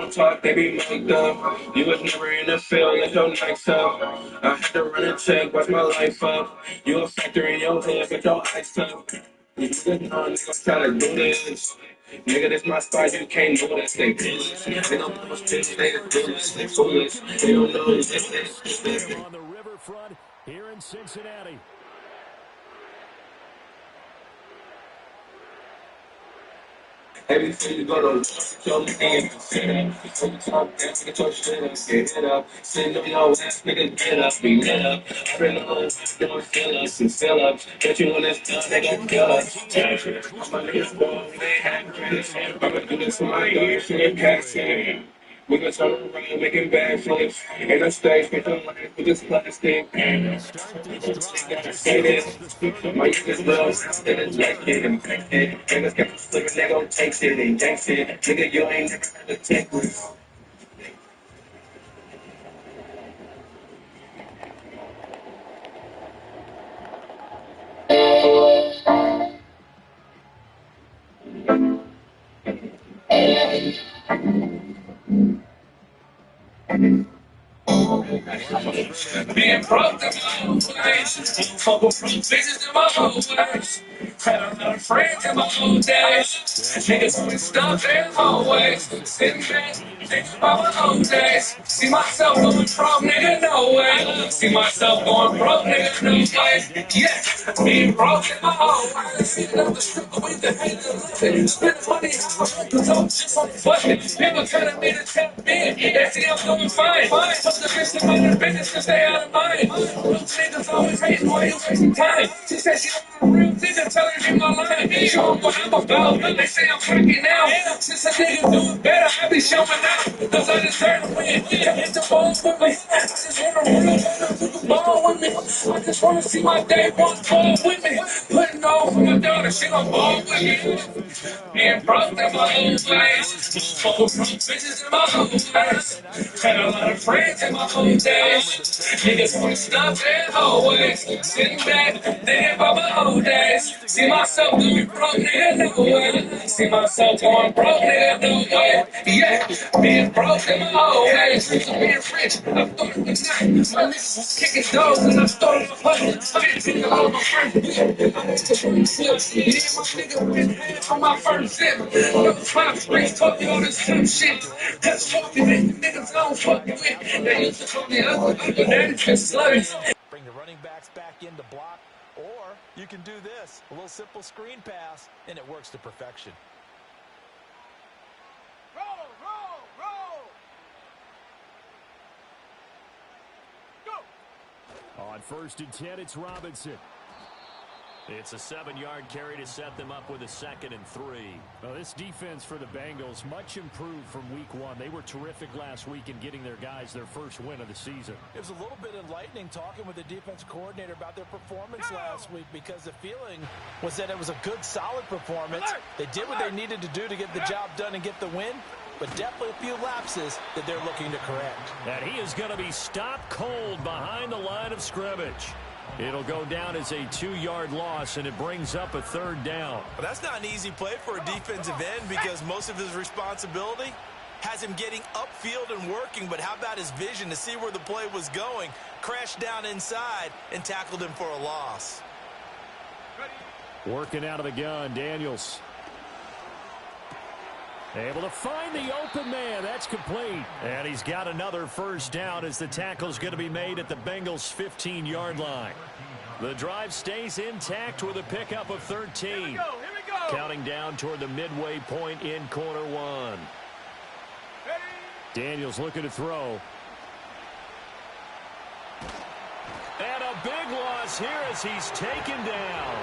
don't talk, they be mugged up. You was never in the field, let your nights up. I had to run a check, watch my life up. You a factor in your head, get your eyes up. You niggas know niggas try to do this. Nigga, this my spot, you can't do this. They foolish. They don't know what's this, they foolish. They foolish. They don't know this. On the riverfront here in Cincinnati. Everything you go to your man, sit up. Before you talk down, get your shit up, get hit up. Sitting on your ass, nigga, get up, be lit up. I've been on, doing fill ups and fill ups. Bet you when it's done, they gon' kill us. My niggas born, they have credit. I'ma do this for my girls and cash in. We gon' turn around making bad flips. In the States, make them life with this plastic. Gotta say this. My niggas love instead of jacket and infected. Niggas got slipping, they gon' take shit, they yank shit. Nigga, you ain't never had to take this. Being broke in my own ways. Fumble from bitches in my own ways. Had a lot of friends in my old days. Niggas with stuff in always. Sitting back, thinking about my old days. See myself going broke, nigga, no way. See myself going broke, nigga, no way. Yeah, being broke in my own ways. Sitting on the strip with the hate of living. Spending money how I want to go just on fucking. People telling me to tap in. They see I'm doing fine. Took the bitch to my business to stay out of mind. Real niggas always hating while you wasting time. She said she don't want a real nigga, tell her she my line. She don't know what I'm about. They say I'm cracking now. Since a nigga doing better, I be showing out. Cause I deserve to win. Hit the ball with me. I just want a real nigga to the ball with me. I just wanna see my day one ball with me. Putting on for my daughter, she gon' ball with me. Being broke in my own ways. Full from bitches in my own ways. Had a lot of friends in my own days. Niggas want stuff and always. Sitting back, thinking about my old days. See myself going broke, nigga, no way. See myself going broke, nigga, no way. Yeah, being broke in my own ways. Being rich, I thought it was not. My niggas was kicking doors and I started a hustle. 15 all of my friends. I had to bring slips. Me and my nigga went half on my first zip. No time, springs talking all this dumb shit. That's fucking it. Niggas don't fuck with. They used to call me ugly, but now it's just slugs. Bring the running backs back in to block, or you can do this, a little simple screen pass, and it works to perfection. Roll, roll, roll. Go. On 1st and 10, it's Robinson. It's a 7-yard carry to set them up with a 2nd and 3. Well, this defense for the Bengals, much improved from week 1. They were terrific last week in getting their guys their first win of the season. It was a little bit enlightening talking with the defense coordinator about their performance last week, because the feeling was that it was a good, solid performance. They did what they needed to do to get the job done and get the win, but definitely a few lapses that they're looking to correct. And he is going to be stopped cold behind the line of scrimmage. It'll go down as a 2-yard loss, and it brings up a 3rd down. But that's not an easy play for a defensive end, because most of his responsibility has him getting upfield and working. But how about his vision to see where the play was going? Crashed down inside and tackled him for a loss. Working out of the gun, Daniels. Able to find the open man. That's complete. And he's got another 1st down as the tackle's going to be made at the Bengals' 15-yard line. The drive stays intact with a pickup of 13. Here we go. Counting down toward the midway point in quarter 1. Ready. Daniels looking to throw. And a big loss here as he's taken down.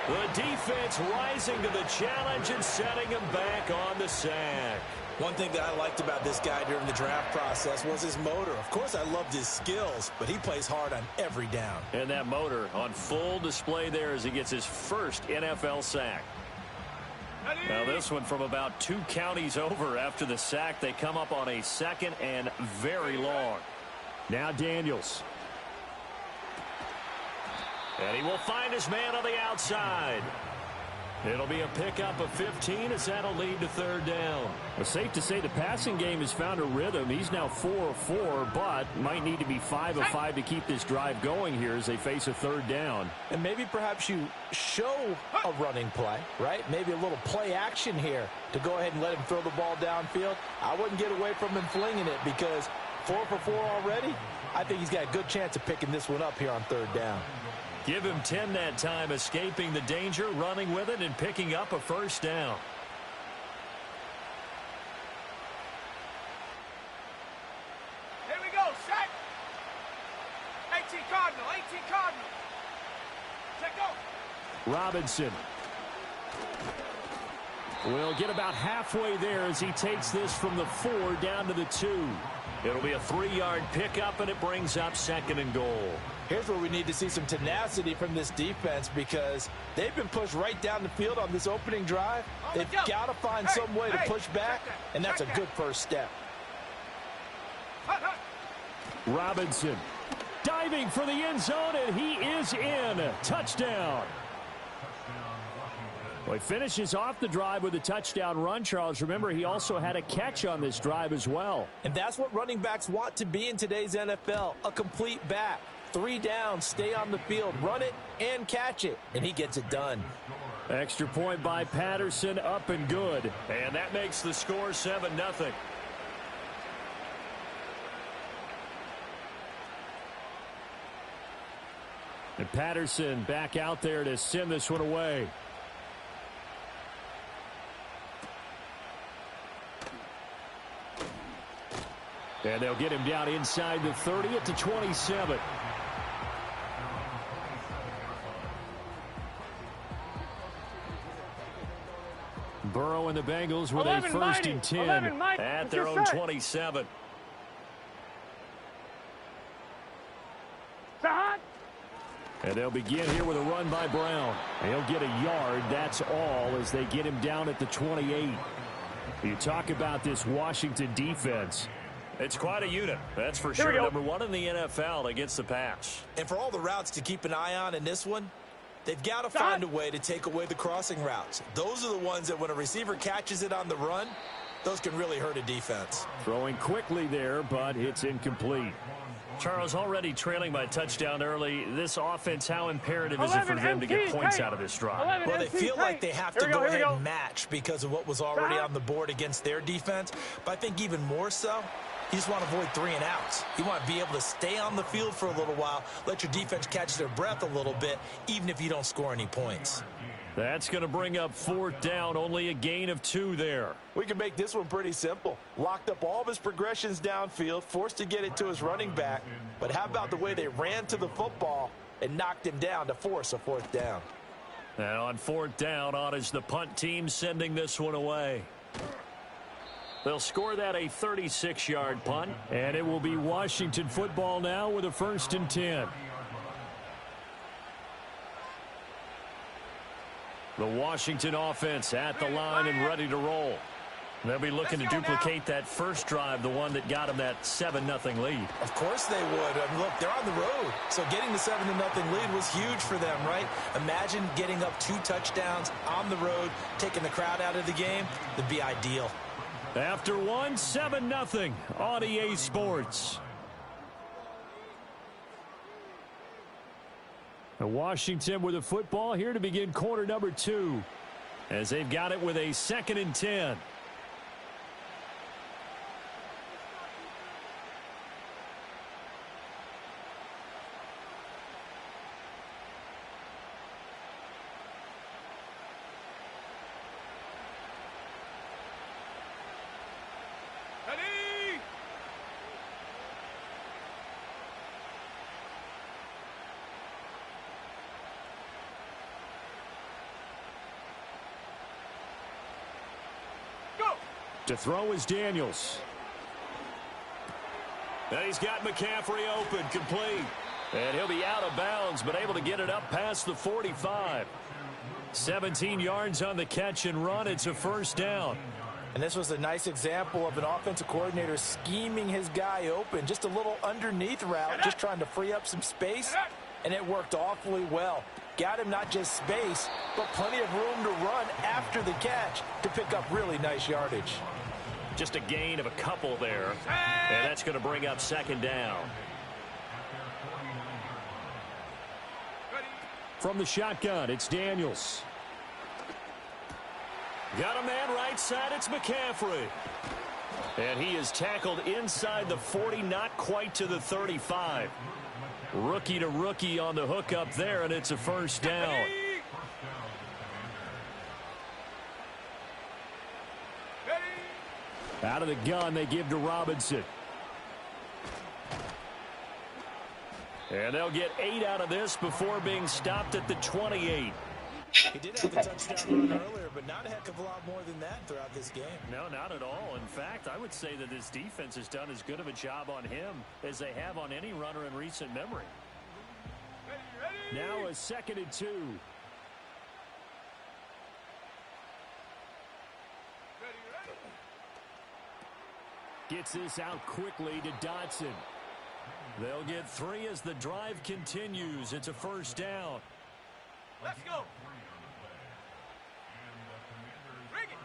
The defense rising to the challenge and setting him back on the sack. One thing that I liked about this guy during the draft process was his motor. Of course, I loved his skills, but he plays hard on every down. And that motor on full display there as he gets his first NFL sack. Now this one from about 2 counties over after the sack. They come up on a 2nd and very long. Now Daniels. And he will find his man on the outside. It'll be a pickup of 15 as that'll lead to third down. It's safe to say the passing game has found a rhythm. He's now 4 of 4, but might need to be 5 of 5 to keep this drive going here as they face a third down. And maybe perhaps you show a running play, right? Maybe a little play action here to go ahead and let him throw the ball downfield. I wouldn't get away from him flinging it because 4 for 4 already. I think he's got a good chance of picking this one up here on third down. Give him 10 that time, escaping the danger, running with it, and picking up a first down. Here we go, set. 18 Cardinal, 18 Cardinal. Set go. Robinson will get about halfway there as he takes this from the 4 down to the 2. It'll be a 3-yard pickup, and it brings up 2nd and goal. Here's where we need to see some tenacity from this defense because they've been pushed right down the field on this opening drive. They've got to find some way to push back, and that's a good first step. Robinson diving for the end zone, and he is in. Touchdown. Well, he finishes off the drive with a touchdown run, Charles. Remember, he also had a catch on this drive as well. And that's what running backs want to be in today's NFL, a complete back. 3 downs, stay on the field, run it, and catch it. And he gets it done. Extra point by Patterson, up and good. And that makes the score 7-0. And Patterson back out there to send this one away. And they'll get him down inside the 30 at the 27. Burrow and the Bengals with a first and 10 at their own 27. And they'll begin here with a run by Brown. He'll get a yard, that's all, as they get him down at the 28. You talk about this Washington defense. It's quite a unit, that's for sure. Number 1 in the NFL against the pass. And for all the routes to keep an eye on in this one, they've got to find a way to take away the crossing routes. Those are the ones that when a receiver catches it on the run, those can really hurt a defense. Throwing quickly there, but it's incomplete. Charles, already trailing by touchdown early. This offense, how imperative is it for them to get points out of this drive? Well, they feel like they have to go ahead and match because of what was already on the board against their defense. But I think even more so, you just want to avoid 3 and outs. You want to be able to stay on the field for a little while, let your defense catch their breath a little bit, even if you don't score any points. That's going to bring up 4th down, only a gain of 2 there. We can make this one pretty simple. Locked up all of his progressions downfield, forced to get it to his running back. But how about the way they ran to the football and knocked him down to force a 4th down? And on 4th down, on is the punt team sending this one away. They'll score that a 36-yard punt, and it will be Washington football now with a 1st and 10. The Washington offense at the line and ready to roll. They'll be looking to duplicate that first drive, the one that got them that 7-0 lead. Of course they would. I mean, look, they're on the road. So getting the 7-0 lead was huge for them, right? Imagine getting up 2 touchdowns on the road, taking the crowd out of the game. That'd be ideal. After 1, 7-0 on EA Sports. Washington with the football here to begin quarter number 2 as they've got it with a 2nd and 10. To throw is Daniels. And he's got McCaffrey open, complete. And he'll be out of bounds, but able to get it up past the 45. 17 yards on the catch and run. It's a 1st down. And this was a nice example of an offensive coordinator scheming his guy open. Just a little underneath route, just trying to free up some space. And it worked awfully well. got him not just space, but plenty of room to run after the catch to pick up really nice yardage. Just a gain of a couple there, and that's going to bring up second down. From the shotgun, it's Daniels. Got a man right side, it's McCaffrey. And he is tackled inside the 40, not quite to the 35. Rookie to rookie on the hook up there, and it's a first down. Out of the gun, they give to Robinson. And they'll get 8 out of this before being stopped at the 28. He did have the touchdown run earlier, but not a heck of a lot more than that throughout this game. No, not at all. In fact, I would say that this defense has done as good of a job on him as they have on any runner in recent memory. Now a 2nd and 2. Gets this out quickly to Dotson. They'll get 3 as the drive continues. It's a first down. Let's go. Bring it.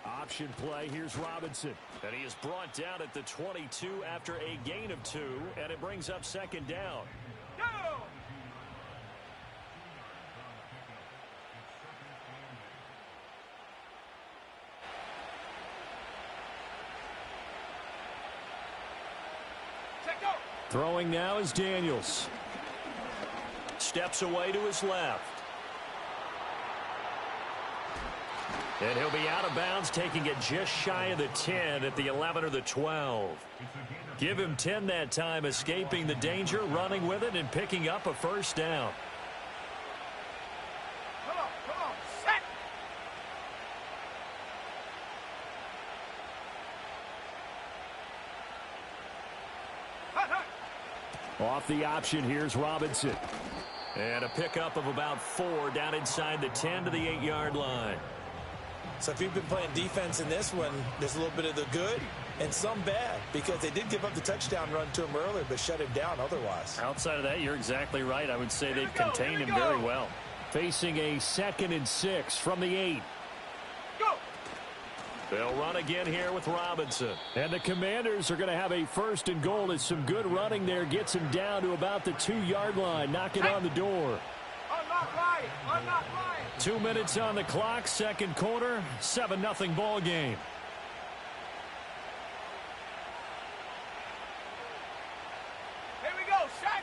Option play. Here's Robinson. And he is brought down at the 22 after a gain of 2, and it brings up second down. Go. Throwing now is Daniels. Steps away to his left. And he'll be out of bounds, taking it just shy of the 10 at the 11 or the 12. Give him 10 that time, escaping the danger, running with it, and picking up a first down. Come on, set. Off the option, here's Robinson. And a pickup of about 4 down inside the 10 to the 8-yard line. So if you've been playing defense in this one, there's a little bit of the good and some bad, because they did give up the touchdown run to him earlier, but shut him down otherwise. Outside of that, you're exactly right. I would say they've contained him very well. Facing a 2nd and 6 from the 8. Go. They'll run again here with Robinson. And the Commanders are going to have a 1st and goal as some good running there gets him down to about the 2-yard line. Knock it on the door. Unlock line. 2 minutes on the clock, second quarter, 7-0 ball game. Here we go, set.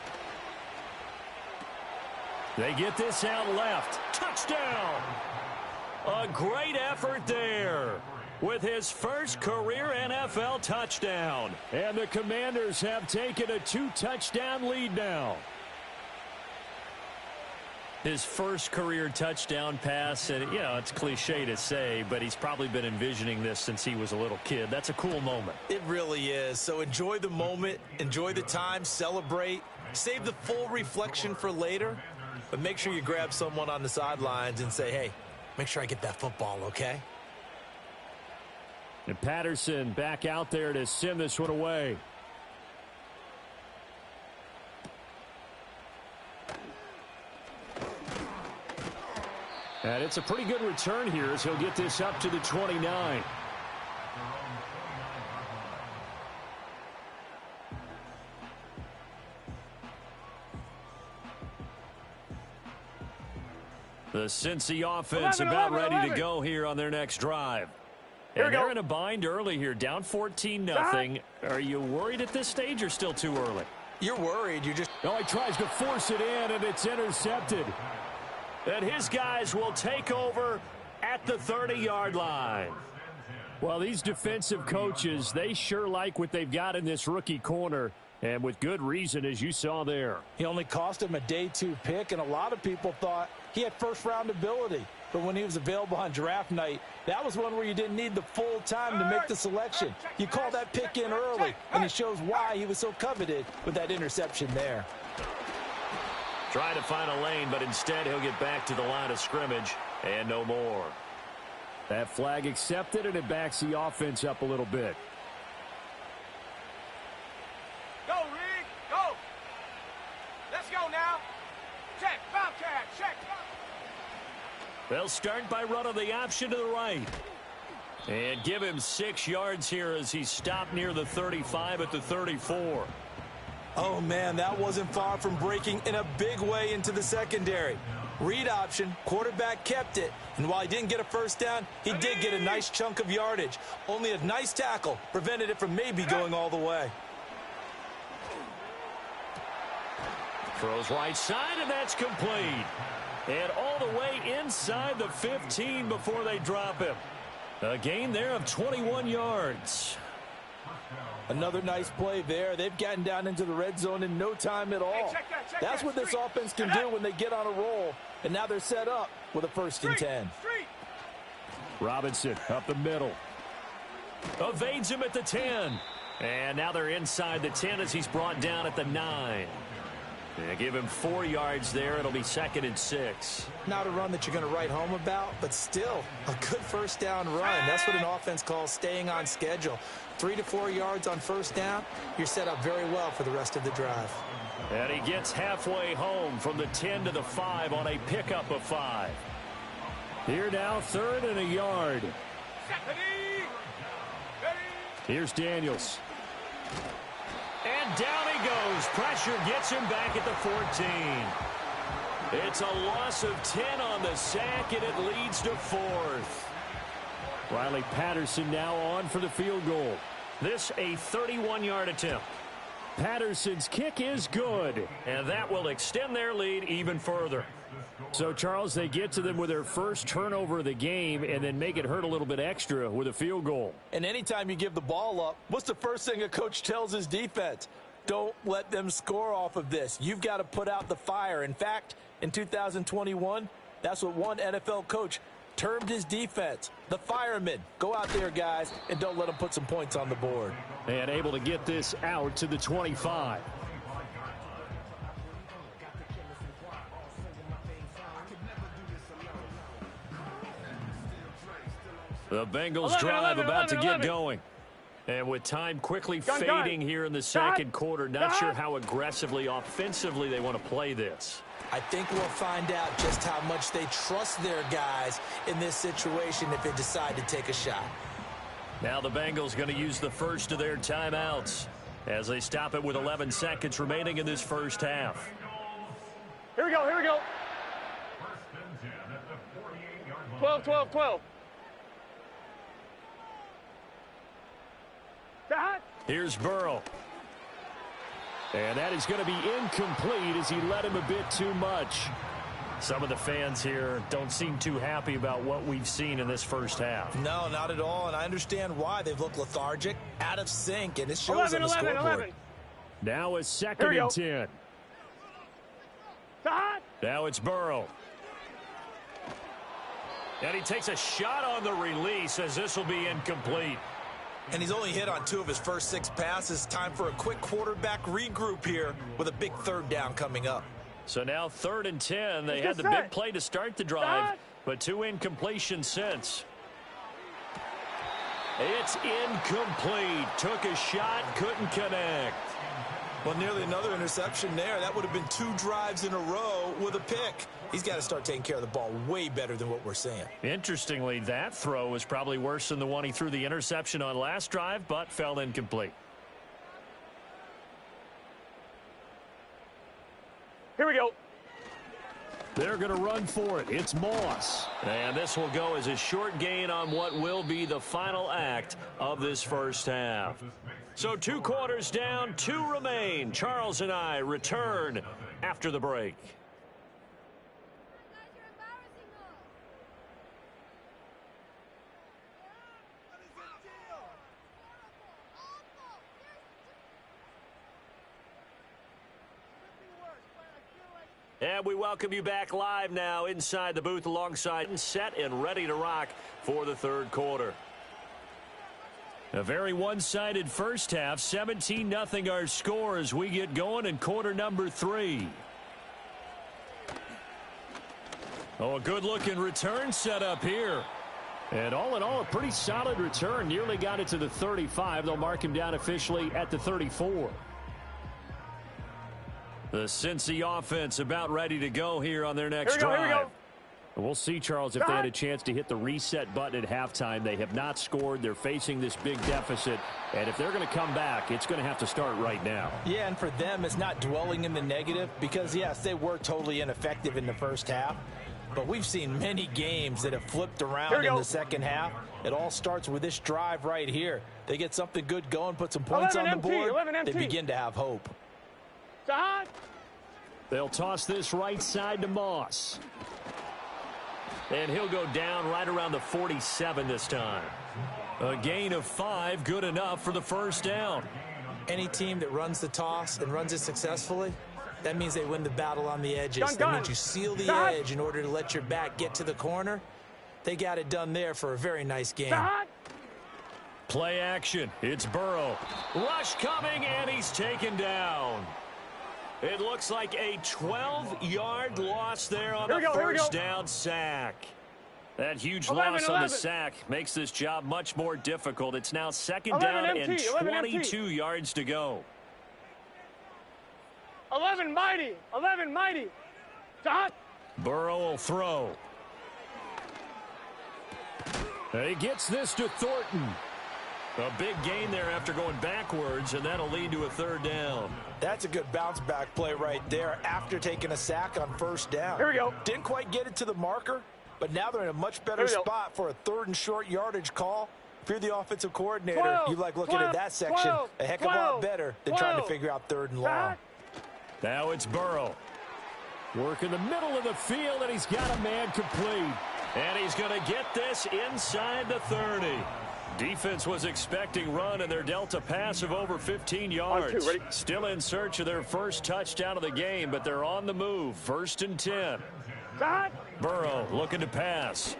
They get this out left. Touchdown! A great effort there with his first career NFL touchdown. And the Commanders have taken a 2-touchdown lead now. His first career touchdown pass, and you know, it's cliche to say, but he's probably been envisioning this since he was a little kid. That's a cool moment. It really is. So enjoy the moment, enjoy the time, celebrate, save the full reflection for later, but make sure you grab someone on the sidelines and say, hey, make sure I get that football, okay? And Patterson back out there to send this one away. And it's a pretty good return here as he'll get this up to the 29. The Cincy offense about ready to go here on their next drive. And they're in a bind early here, down 14-0. Are you worried at this stage or still too early? You're worried. You're just... No, he tries to force it in, and it's intercepted. And his guys will take over at the 30-yard line. Well, these defensive coaches, they sure like what they've got in this rookie corner, and with good reason, as you saw there. He only cost him a day 2 pick, and a lot of people thought he had first-round ability. But when he was available on draft night, that was one where you didn't need the full time to make the selection. You call that pick in early, and it shows why he was so coveted with that interception there. Trying to find a lane, but instead he'll get back to the line of scrimmage and no more. That flag accepted, and it backs the offense up a little bit. Go, Reed, go. Let's go now. They'll start by running the option to the right. And give him 6 yards here as he stopped near the 35 at the 34. Oh, man, that wasn't far from breaking in a big way into the secondary. Read option, quarterback kept it, and while he didn't get a first down, he did get a nice chunk of yardage. Only a nice tackle prevented it from maybe going all the way. Throws right side, and that's complete. And all the way inside the 15 before they drop him. A gain there of 21 yards. Another nice play there. They've gotten down into the red zone in no time at all. Check that, That's what this offense can do when they get on a roll. And now they're set up with a 1st and 10. Robinson up the middle. Evades him at the 10. And now they're inside the 10 as he's brought down at the 9. They give him 4 yards there. It'll be 2nd and 6. Not a run that you're going to write home about, but still a good first down run. That's what an offense calls staying on schedule. 3 to 4 yards on first down, you're set up very well for the rest of the drive. And he gets halfway home from the 10 to the 5 on a pickup of 5. Here now, 3rd and a yard. Here's Daniels. And down he goes. Pressure gets him back at the 14. It's a loss of 10 on the sack, and it leads to 4th. Riley Patterson now on for the field goal. This a 31-yard attempt. Patterson's kick is good, and that will extend their lead even further. So, Charles, they get to them with their first turnover of the game and then make it hurt a little bit extra with a field goal. And anytime you give the ball up, what's the first thing a coach tells his defense? Don't let them score off of this. You've got to put out the fire. In fact, in 2021, that's what one NFL coach termed his defense, the firemen. Go out there, guys, and don't let them put some points on the board. And able to get this out to the 25. The Bengals drive about to get going. And with time quickly fading here in the second quarter, not sure how aggressively, offensively they want to play this. I think we'll find out just how much they trust their guys in this situation if they decide to take a shot. Now the Bengals going to use the first of their timeouts as they stop it with 11 seconds remaining in this first half. Here we go, here we go. 12, 12, 12. Here's Burrow. And that is going to be incomplete as he led him a bit too much. Some of the fans here don't seem too happy about what we've seen in this first half. No, not at all, and I understand why. They've looked lethargic, out of sync, and it shows on the scoreboard. 11. Now it's 2nd and 10. Stop. Now it's Burrow. And he takes a shot on the release as this will be incomplete. And he's only hit on 2 of his first 6 passes. Time for a quick quarterback regroup here with a big 3rd down coming up. So now 3rd and 10. They had the big play to start the drive, but 2 incompletions since. It's incomplete. Took a shot, couldn't connect. Well, nearly another interception there. That would have been 2 drives in a row with a pick. He's got to start taking care of the ball way better than what we're seeing. Interestingly, that throw was probably worse than the one he threw the interception on last drive, but fell incomplete. Here we go. They're going to run for it. It's Moss. And this will go as a short gain on what will be the final act of this first half. So 2 quarters down, 2 remain. Charles and I return after the break. And we welcome you back live now inside the booth alongside set and ready to rock for the 3rd quarter. A very one-sided first half, 17-0 our score as we get going in quarter number 3. Oh, a good-looking return set up here. And all in all, a pretty solid return. Nearly got it to the 35. They'll mark him down officially at the 34. The Cincy offense about ready to go here on their next drive. We'll see, Charles, if they had a chance to hit the reset button at halftime. They have not scored. They're facing this big deficit. And if they're going to come back, it's going to have to start right now. Yeah, and for them, it's not dwelling in the negative because, yes, they were totally ineffective in the first half. But we've seen many games that have flipped around in the second half. It all starts with this drive right here. They get something good going, put some points on the board, they begin to have hope. They'll toss this right side to Moss. And he'll go down right around the 47 this time. A gain of 5, good enough for the first down. Any team that runs the toss and runs it successfully, that means they win the battle on the edges. That means you seal the edge in order to let your back get to the corner. They got it done there for a very nice game. Play action. It's Burrow. Rush coming, and he's taken down. It looks like a 12-yard loss there on the first down sack. That huge loss on the sack makes this job much more difficult. It's now second down and 22 yards to go. 11 mighty. 11 mighty. Burrow will throw. And he gets this to Thornton. A big gain there after going backwards, and that'll lead to a third down. That's a good bounce-back play right there after taking a sack on first down. Here we go. Didn't quite get it to the marker, but now they're in a much better spot for a third and short yardage call. If you're the offensive coordinator, you like looking at that section a heck of a lot better than trying to figure out third and long. Now it's Burrow. Work in the middle of the field, and he's got a man complete. And he's going to get this inside the 30. Defense was expecting run, and they're dealt a pass of over 15 yards. Still in search of their first touchdown of the game, but they're on the move. 1st and 10. Burrow looking to pass.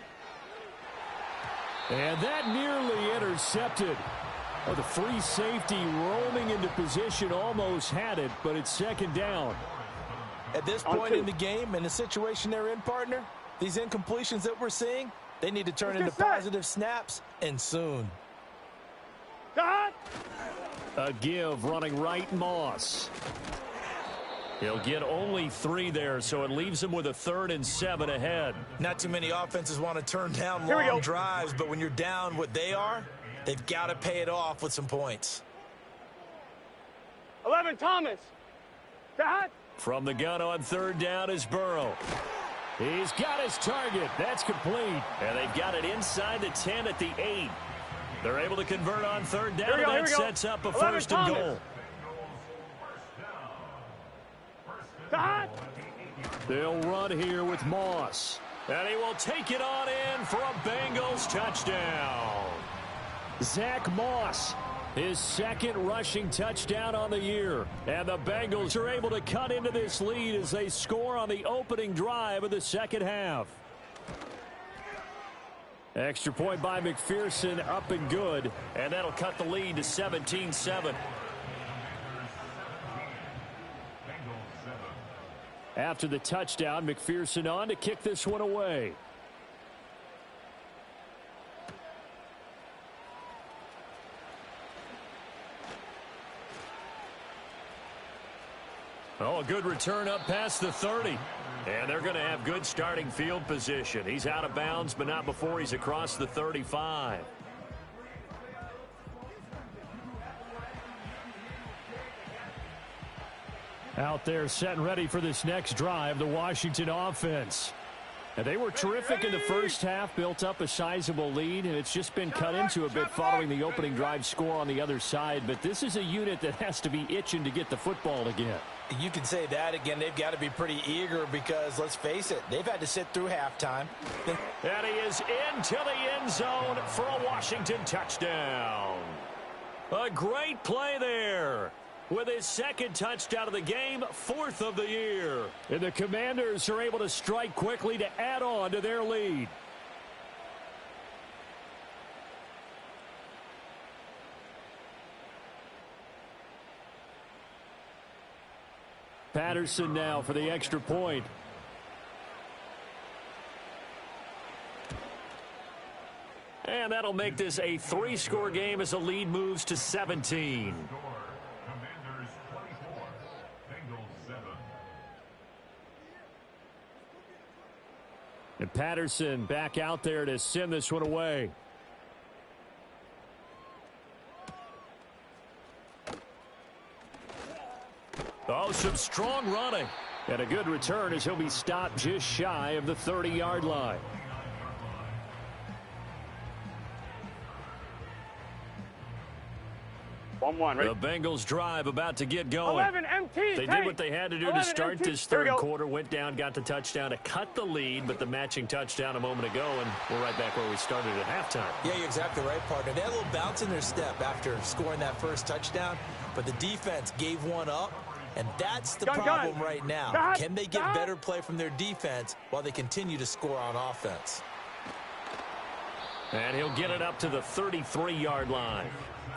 And that nearly intercepted. Oh, the free safety roaming into position almost had it, but it's second down. At this point in the game, in the situation they're in, partner, these incompletions that we're seeing, they need to turn into positive snaps, and soon. A give running right, Moss. He'll get only 3 there, so it leaves him with a 3rd and 7 ahead. Not too many offenses want to turn down long drives, but when you're down what they are, they've got to pay it off with some points. 11 Thomas. From the gun on third down is Burrow. He's got his target. That's complete. And they've got it inside the 10 at the 8. They're able to convert on third down, and that sets up a 1st and goal. They'll run here with Moss. And he will take it on in for a Bengals touchdown. Zach Moss, his 2nd rushing touchdown on the year. And the Bengals are able to cut into this lead as they score on the opening drive of the second half. Extra point by McPherson, up and good. And that'll cut the lead to 17-7. After the touchdown, McPherson on to kick this one away. Oh, a good return up past the 30. And they're going to have good starting field position. He's out of bounds, but not before he's across the 35. Out there set and ready for this next drive, the Washington offense. And they were terrific in the first half, built up a sizable lead, and it's just been cut into a bit following the opening drive score on the other side. But this is a unit that has to be itching to get the football again. You can say that again. They've got to be pretty eager because, let's face it, they've had to sit through halftime. And he is into the end zone for a Washington touchdown. A great play there. With his 2nd touchdown of the game, 4th of the year. And the Commanders are able to strike quickly to add on to their lead. Patterson now for the extra point. And that'll make this a 3-score game as the lead moves to 17. And Patterson back out there to send this one away. Oh, some strong running. And a good return as he'll be stopped just shy of the 30-yard line. The Bengals drive about to get going. 11 MT. They did what they had to do to start MT. this third quarter. Went down, got the touchdown to cut the lead, but the matching touchdown a moment ago, and we're right back where we started at halftime. Yeah, you're exactly right, partner. They had a little bounce in their step after scoring that first touchdown, but the defense gave one up, and that's the problem right now. Can they get better play from their defense while they continue to score on offense? And he'll get it up to the 33-yard line.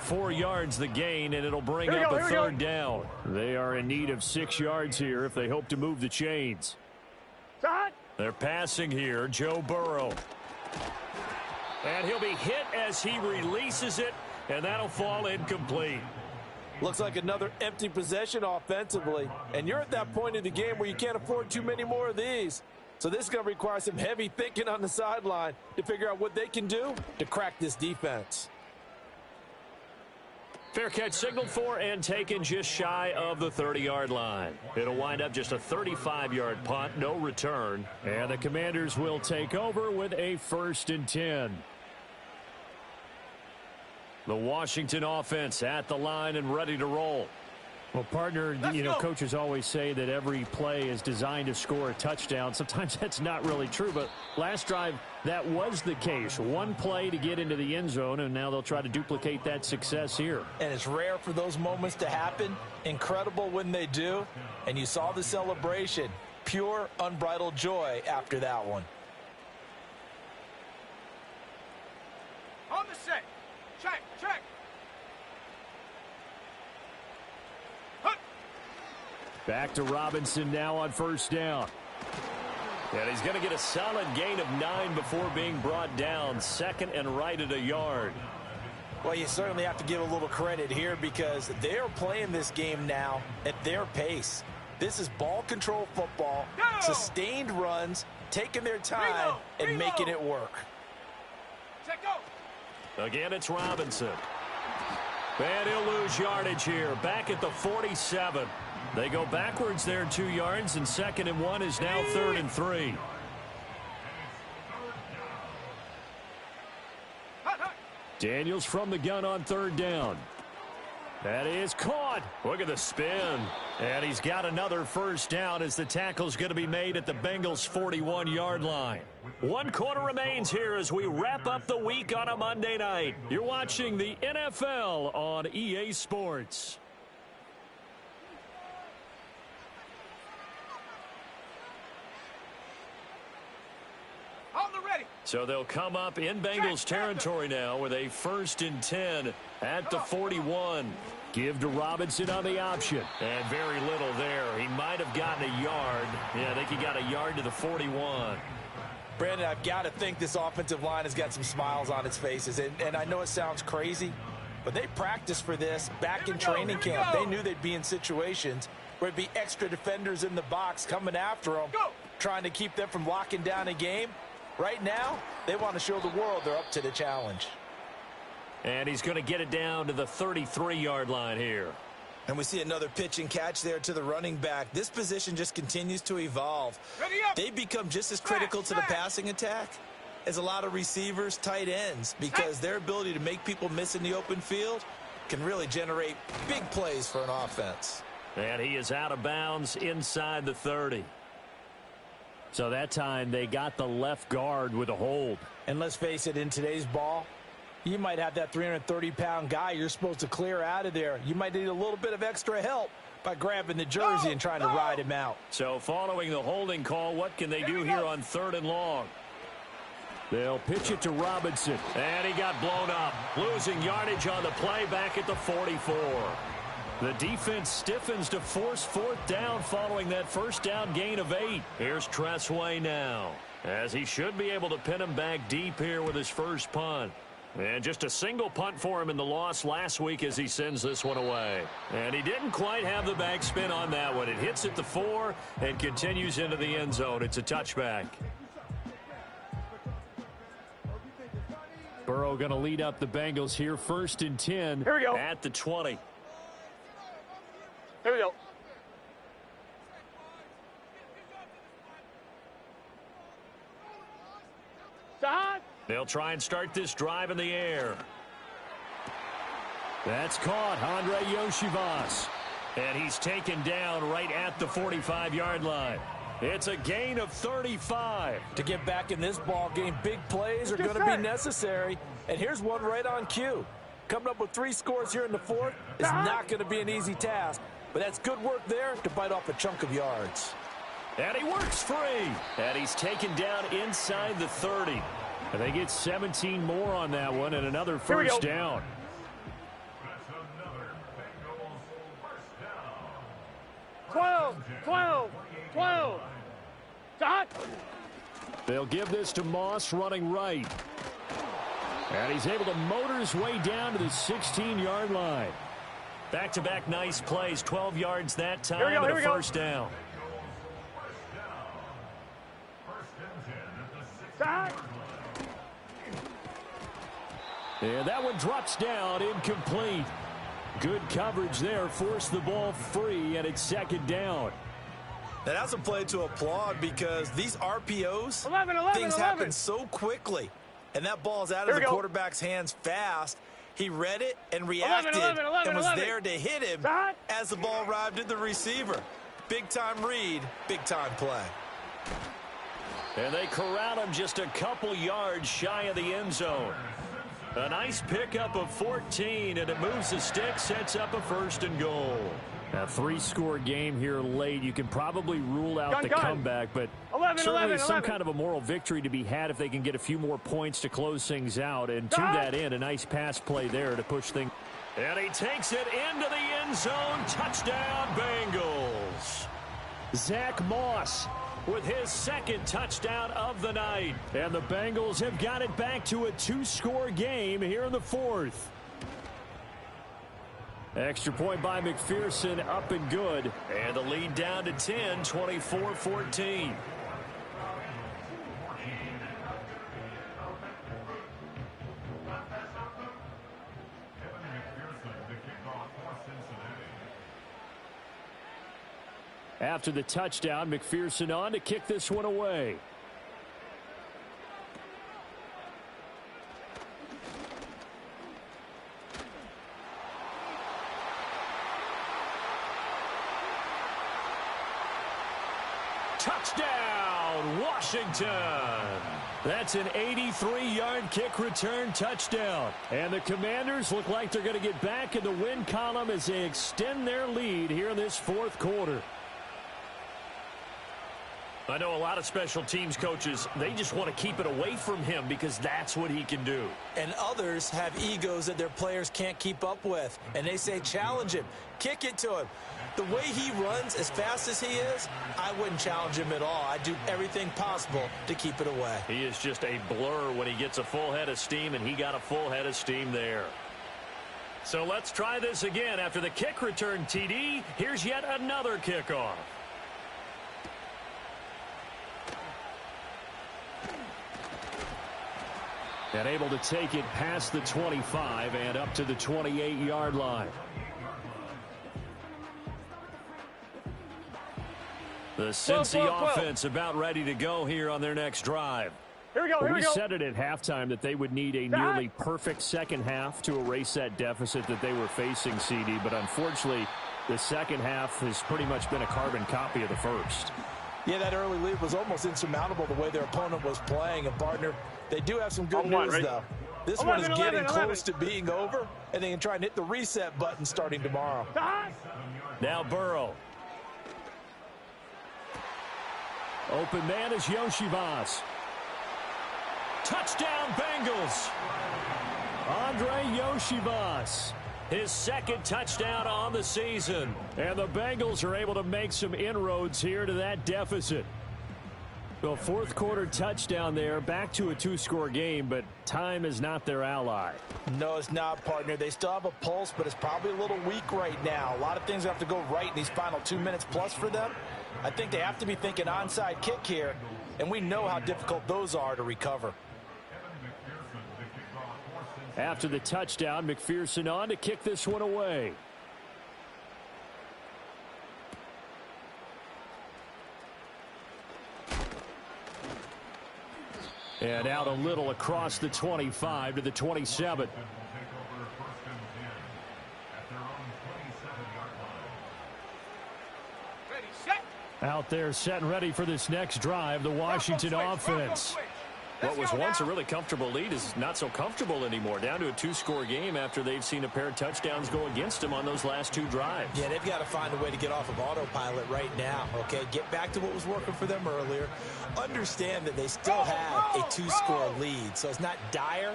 4 yards the gain, and it'll bring up a third down. They are in need of 6 yards here if they hope to move the chains. They're passing here, Joe Burrow. And he'll be hit as he releases it, and that'll fall incomplete. Looks like another empty possession offensively, and you're at that point in the game where you can't afford too many more of these. So this is going to require some heavy thinking on the sideline to figure out what they can do to crack this defense. Fair catch signaled for and taken just shy of the 30-yard line. It'll wind up just a 35-yard punt, no return. And the Commanders will take over with a 1st and 10. The Washington offense at the line and ready to roll. Well, partner, coaches always say that every play is designed to score a touchdown. Sometimes that's not really true, but last drive, that was the case. One play to get into the end zone, and now they'll try to duplicate that success here. And it's rare for those moments to happen. Incredible when they do. And you saw the celebration. Pure, unbridled joy after that one. On the set. Check. Back to Robinson now on 1st down. And he's going to get a solid gain of 9 before being brought down. 2nd and right at a yard. Well, you certainly have to give a little credit here because they're playing this game now at their pace. This is ball control football, sustained runs, taking their time and making it work. Again, it's Robinson. And he'll lose yardage here. Back at the 47. They go backwards there 2 yards, and 2nd and 1 is now 3rd and 3. Daniels from the gun on 3rd down. That is caught. Look at the spin. And he's got another 1st down as the tackle's going to be made at the Bengals' 41-yard line. 1 quarter remains here as we wrap up the week on a Monday night. You're watching the NFL on EA Sports. So they'll come up in Bengals territory now with a 1st and 10 at the 41. Give to Robinson on the option. And very little there. He might have gotten a yard. Yeah, I think he got a yard to the 41. Brandon, I've got to think this offensive line has got some smiles on its faces. And I know it sounds crazy, but they practiced for this back in training camp. They knew they'd be in situations where it'd be extra defenders in the box coming after them, trying to keep them from locking down a game. Right now, they want to show the world they're up to the challenge. And he's going to get it down to the 33-yard line here. And we see another pitch and catch there to the running back. This position just continues to evolve. They become just as critical to the passing attack as a lot of receivers, tight ends, because their ability to make people miss in the open field can really generate big plays for an offense. And he is out of bounds inside the 30. So that time they got the left guard with a hold. And let's face it, in today's ball, you might have that 330-pound guy you're supposed to clear out of there. You might need a little bit of extra help by grabbing the jersey and trying to ride him out. So following the holding call, what can they do here on 3rd and long? They'll pitch it to Robinson. And he got blown up. Losing yardage on the play back at the 44. The defense stiffens to force 4th down following that 1st down gain of 8. Here's Tressway now, as he should be able to pin him back deep here with his first punt. And just a single punt for him in the loss last week as he sends this one away. And he didn't quite have the backspin on that one. It hits at the 4 and continues into the end zone. It's a touchback. Burrow going to lead up the Bengals here, 1st and 10 Here we go. at the 20. Here we go. Shot. They'll try and start this drive in the air. That's caught, Andre Yoshivas. And he's taken down right at the 45-yard line. It's a gain of 35. To get back in this ball game, big plays are going to be necessary. And here's one right on cue. Coming up with 3 scores here in the 4th is not going to be an easy task. But that's good work there to bite off a chunk of yards. And he works free. And he's taken down inside the 30. And they get 17 more on that one and another first down. Twelve. Shot. They'll give this to Moss running right. And he's able to motor his way down to the 16-yard line. Back-to-back nice plays, 12 yards that time and a first down. Shot. And that one drops down, incomplete. Good coverage there, forced the ball free, and it's 2nd down. Now that's a play to applaud because these RPOs, 11. things happen so quickly. And that ball's out of the quarterback's hands fast. He read it and reacted and was there to hit him as the ball arrived at the receiver. Big-time read, big-time play. And they corral him just a couple yards shy of the end zone. A nice pickup of 14, and it moves the stick, sets up a 1st and goal. A 3-score game here late. You can probably rule out the comeback, but certainly some kind of a moral victory to be had if they can get a few more points to close things out. And to that end, a nice pass play there to push things. And he takes it into the end zone. Touchdown, Bengals. Zach Moss with his 2nd touchdown of the night. And the Bengals have got it back to a 2-score game here in the 4th. Extra point by McPherson, up and good. And the lead down to 10, 24-14. After the touchdown, McPherson on to kick this one away. Touchdown, Washington. That's an 83-yard kick return touchdown. And the Commanders look like they're going to get back in the win column as they extend their lead here in this 4th quarter. I know a lot of special teams coaches, they just want to keep it away from him because that's what he can do. And others have egos that their players can't keep up with. And they say, challenge him, kick it to him. The way he runs as fast as he is, I wouldn't challenge him at all. I'd do everything possible to keep it away. He is just a blur when he gets a full head of steam, and he got a full head of steam there. So let's try this again. After the kick return TD, here's yet another kickoff. And able to take it past the 25 and up to the 28-yard line. The Cincy offense about ready to go here on their next drive. Here we go. We said it at halftime that they would need a nearly perfect second half to erase that deficit that they were facing, CD. But unfortunately, the second half has pretty much been a carbon copy of the first. Yeah, that early lead was almost insurmountable the way their opponent was playing. And, partner, they do have some good news, though. This one is getting close to being over, and they can try and hit the reset button starting tomorrow. Now Burrow. Open man is Yoshivas. Touchdown, Bengals. Andre Yoshivas. His 2nd touchdown on the season. And the Bengals are able to make some inroads here to that deficit. The 4th quarter touchdown there, back to a 2-score game, but time is not their ally. No, it's not, partner. They still have a pulse, but it's probably a little weak right now. A lot of things have to go right in these final 2 minutes plus for them. I think they have to be thinking onside kick here, and we know how difficult those are to recover. After the touchdown, McPherson on to kick this one away. And out a little across the 25 to the 27. Out there set and ready for this next drive, the Washington offense. What was once a really comfortable lead is not so comfortable anymore. Down to a 2-score game after they've seen a pair of touchdowns go against them on those last 2 drives. Yeah, they've got to find a way to get off of autopilot right now, okay? Get back to what was working for them earlier. Understand that they still have a 2-score lead, so it's not dire,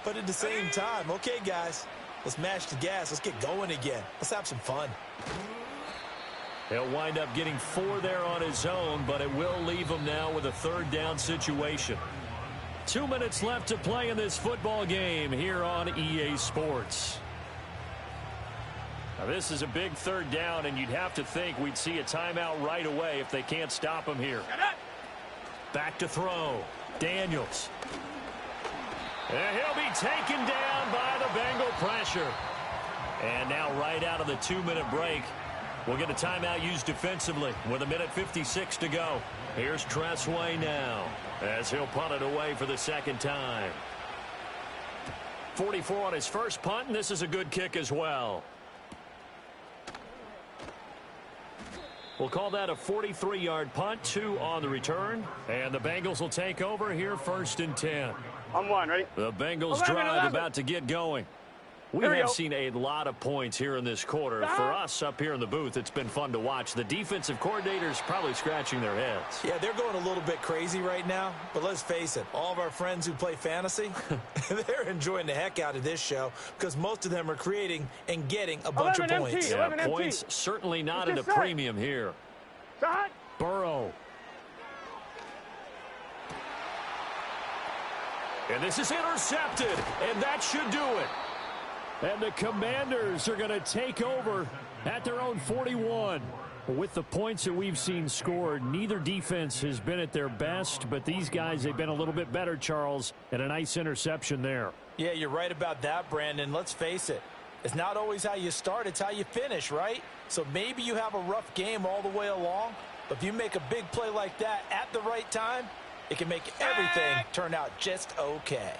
but at the same time, okay, guys, let's mash the gas. Let's get going again. Let's have some fun. He'll wind up getting 4 there on his own, but it will leave him now with a 3rd down situation. 2 minutes left to play in this football game here on EA Sports. Now this is a big 3rd down, and you'd have to think we'd see a timeout right away if they can't stop him here. Back to throw. Daniels. And he'll be taken down by the Bengal pressure. And now right out of the 2-minute break, we'll get a timeout used defensively with 1:56 to go. Here's Tressway now as he'll punt it away for the 2nd time. 44 on his first punt, and this is a good kick as well. We'll call that a 43-yard punt, 2 on the return. And the Bengals will take over here 1st and 10. On 1, ready? The Bengals 11, drive 11. about to get going. We Here we have go. seen a lot of points here in this quarter. For us up here in the booth, it's been fun to watch. The defensive coordinators probably scratching their heads. Yeah, they're going a little bit crazy right now, but let's face it, all of our friends who play fantasy, they're enjoying the heck out of this show because most of them are creating and getting a bunch of 11 points. MT. Yeah, 11 points MT. certainly not What's at a this say? premium here. Shot. Burrow. And this is intercepted, and that should do it. And the Commanders are going to take over at their own 41. With the points that we've seen scored, neither defense has been at their best, but these guys, they've been a little bit better, Charles, and a nice interception there. Yeah, you're right about that, Brandon. Let's face it. It's not always how you start, it's how you finish, right? So maybe you have a rough game all the way along, but if you make a big play like that at the right time, it can make everything turn out just okay.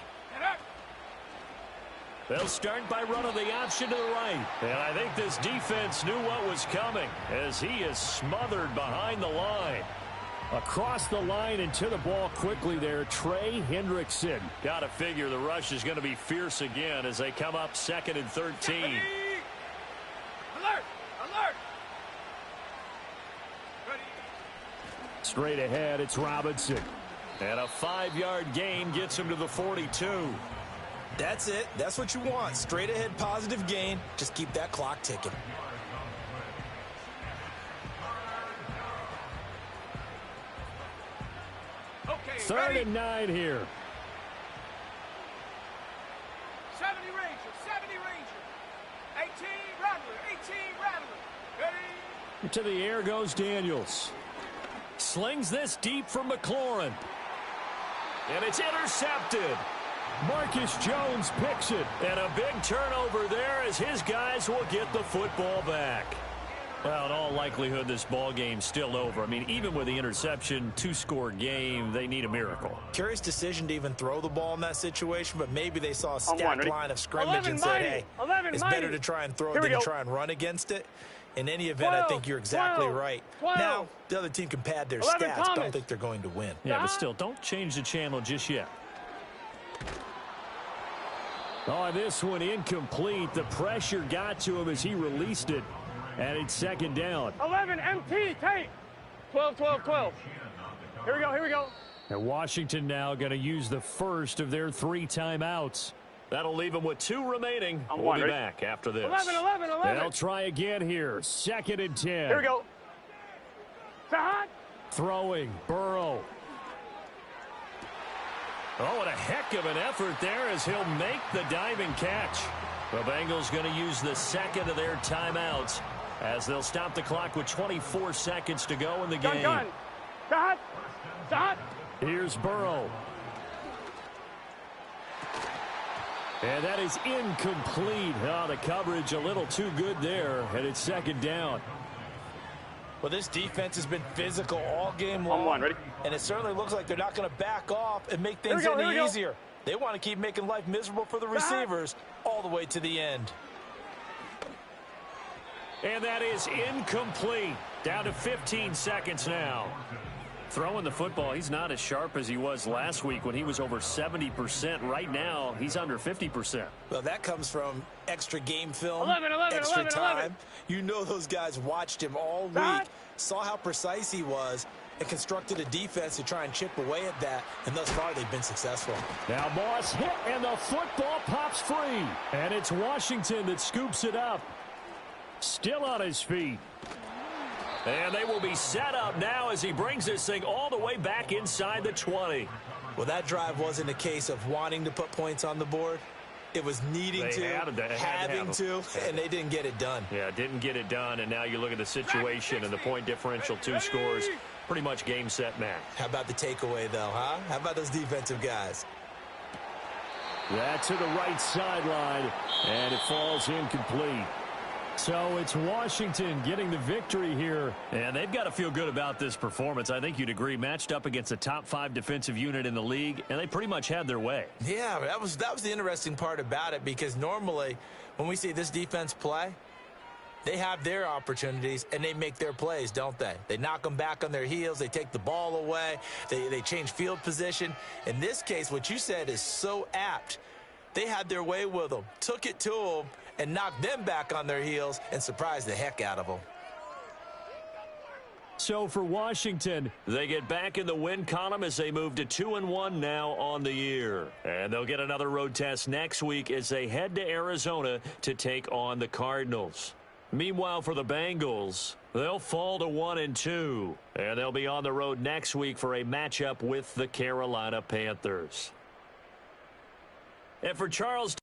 They'll start by running the option to the right. And I think this defense knew what was coming as he is smothered behind the line. Across the line and to the ball quickly there, Trey Hendrickson. Got to figure the rush is going to be fierce again as they come up 2nd and 13. Alert! Alert! Straight ahead, it's Robinson. And a 5-yard gain gets him to the 42. That's it. That's what you want. Straight ahead positive gain. Just keep that clock ticking. Okay, 3rd and 9 here. 70 Ranger, 70 Ranger. 18 Rattler, 18 Rattler. Ready? To the air goes Daniels. Slings this deep from McLaurin. And it's intercepted. Marcus Jones picks it. And a big turnover there as his guys will get the football back. Well, in all likelihood, this ball game's still over. I mean, even with the interception, 2-score game, they need a miracle. Curious decision to even throw the ball in that situation, but maybe they saw a stacked ready? line of scrimmage 11 and said, mighty. hey, 11 it's mighty. better to try and throw Here it we than to go. try and run against it. In any event, 12, I think you're exactly 12, right. 12. Now, the other team can pad their 11 stats. Thomas. Don't think they're going to win. Yeah, but still, don't change the channel just yet. Oh, this one incomplete. The pressure got to him as he released it. And it's 2nd down. 11 MT. Take. 12, 12, 12. Here we go. Here we go. And Washington now going to use the first of their 3 timeouts. That'll leave them with 2 remaining. I'm We'll be ready. back after this. 11, 11, 11. They'll try again here. 2nd and 10. Here we go. Shot. Throwing. Burrow. Oh, and a heck of an effort there as he'll make the diving catch. The Bengals going to use the 2nd of their timeouts as they'll stop the clock with 24 seconds to go in the game. Gun. Shot. Shot. Here's Burrow. And that is incomplete. Oh, the coverage a little too good there, and it's second down. Well, this defense has been physical all game long. On one, ready? And it certainly looks like they're not going to back off and make things any easier. They want to keep making life miserable for the receivers all the way to the end. And that is incomplete. Down to 15 seconds now. Throwing the football, he's not as sharp as he was last week when he was over 70%. Right now, he's under 50%. Well, that comes from extra game film, 11, extra 11, time. 11. You know those guys watched him all week, saw how precise he was, and constructed a defense to try and chip away at that, and thus far they've been successful. Now Moss hit, and the football pops free. And it's Washington that scoops it up. Still on his feet. And they will be set up now as he brings this thing all the way back inside the 20. Well, that drive wasn't a case of wanting to put points on the board. It was needing to, having to, and they didn't get it done. Yeah, didn't get it done, and now you look at the situation and the point differential, 2 scores, pretty much game, set, match. How about the takeaway, though, huh? How about those defensive guys? That to the right sideline, and it falls incomplete. So it's Washington getting the victory here. And they've got to feel good about this performance. I think you'd agree, matched up against a top 5 defensive unit in the league, and they pretty much had their way. Yeah, that was the interesting part about it, because normally when we see this defense play, they have their opportunities and they make their plays, don't they? They knock them back on their heels. They take the ball away. They change field position. In this case, what you said is so apt. They had their way with them, took it to them, and knocked them back on their heels and surprised the heck out of them. So for Washington, they get back in the win column as they move to 2-1 now on the year. And they'll get another road test next week as they head to Arizona to take on the Cardinals. Meanwhile, for the Bengals, they'll fall to 1-2. And they'll be on the road next week for a matchup with the Carolina Panthers. And for Charles